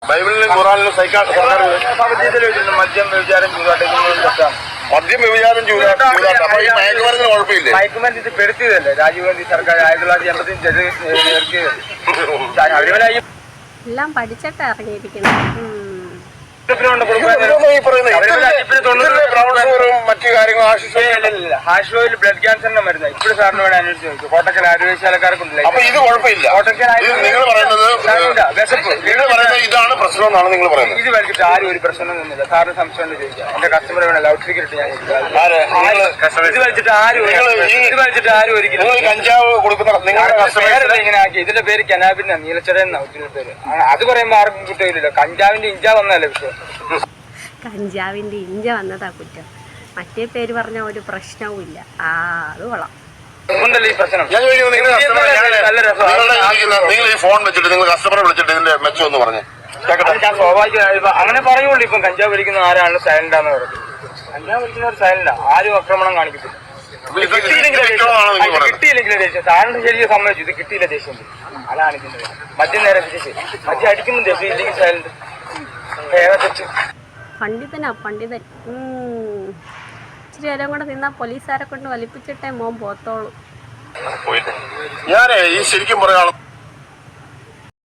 ബൈബിളിലും ഖുറാനിലും മദ്യം വ്യഭിചാരം മദ്യം വ്യഭിചാരം അപ്പൊ ഈ മയക്കുമരുന്നിന് കുഴപ്പമില്ലേ? മയക്കുമരുന്ന് ഇത് പെടുത്തിയതല്ലേ രാജീവ് ഗാന്ധി സർക്കാർ 1985 എല്ലാം പഠിച്ചിട്ട് ഇറങ്ങിയിരിക്കുന്നു. മറ്റു കാര്യങ്ങൾ ഹാഷ് ഓയിൽ ബ്ലഡ് ക്യാൻസറിന്റെ മരുന്ന് ഇപ്പോഴും സാറിന് വേണം അന്വേഷിച്ച് നോക്കും. കോട്ടക്കൽ ആരോഗ്യശാലക്കാർക്കുണ്ടല്ലോ. അപ്പൊ ഇത് കുഴപ്പമില്ല. നിങ്ങൾ പറയുന്നത് ഇതാണ് പ്രശ്നം എന്നാണ് നിങ്ങൾ പറയുന്നത്. ഇത് വലിച്ചിട്ട് ആരും ഒരു പ്രശ്നം ഒന്നുമില്ല. സാറിന് സംശയം ഉണ്ട് ചോദിക്കാം. എന്റെ കസ്റ്റമർ വേണം ലൗഡ് സ്പീക്കർ ഇട്ട് ഞാൻ ഇത് വലിച്ചിട്ട് ആരും ഒരിക്കലും കഞ്ചാവ് കൊടുക്കുന്ന നിങ്ങളുടെ ഇങ്ങനെ ആക്കി. ഇതിന്റെ പേര് കനാബിന്റെ നീലച്ചട എന്നാ ഒത്തിരി പേര്. അത് പറയുമ്പോ ആർക്കും കുറ്റമില്ലല്ലോ. കഞ്ചാവിന്റെ ഇഞ്ച വന്നതല്ലേ വിഷയം. കഞ്ചാവിന്റെ ഇഞ്ച വന്നതാ കുറ്റം. മറ്റേ പേര് പറഞ്ഞ ഒരു പ്രശ്നവും ഇല്ല. അത് കൊള്ളാം. ഉണ്ടല്ലോ ഈ പ്രശ്നം. നിങ്ങൾ ഈ ഫോൺ വെച്ചിട്ട് നിങ്ങൾ കസ്റ്റമറെ വിളിച്ചിട്ട് ഇതിന്റെ മെച്ചം എന്ന് പറഞ്ഞു ഞാൻ സ്വാഭാവികമായി അങ്ങനെ പറയുള്ളൂ. ഇപ്പം കഞ്ചാവ് വലിക്കുന്ന ആരാണ് സൈലന്റാന്ന് പറയുന്നത്. കഞ്ചാവ് വലിക്കുന്നവർ സൈലന്റാ. ആരും ആക്രമണം കാണിക്കത്തില്ല. കിട്ടിയില്ലെങ്കിൽ ദേഷ്യം. സാറിന് ശരിക്കും സമ്മതിച്ചു. ഇത് കിട്ടിയില്ല ദേഷ്യം. അതാണ് ഇതിന്റെ മദ്യം നേരെ തിരിച്ച് മദ്യം അടിക്കുമ്പോൾ ദേഷ്യം ഇല്ലെങ്കിൽ സൈലന്റ്. പണ്ഡിതനാ പണ്ഡിതൻ. ഇച്ചിരി നേരം കൂടെ നിന്നാ പോലീസുകാരെ കൊണ്ട് വലിപ്പിച്ചിട്ടേ മോൻ പോത്തോളൂ. ഞാനേ ഈ ശരിക്കും പറയാം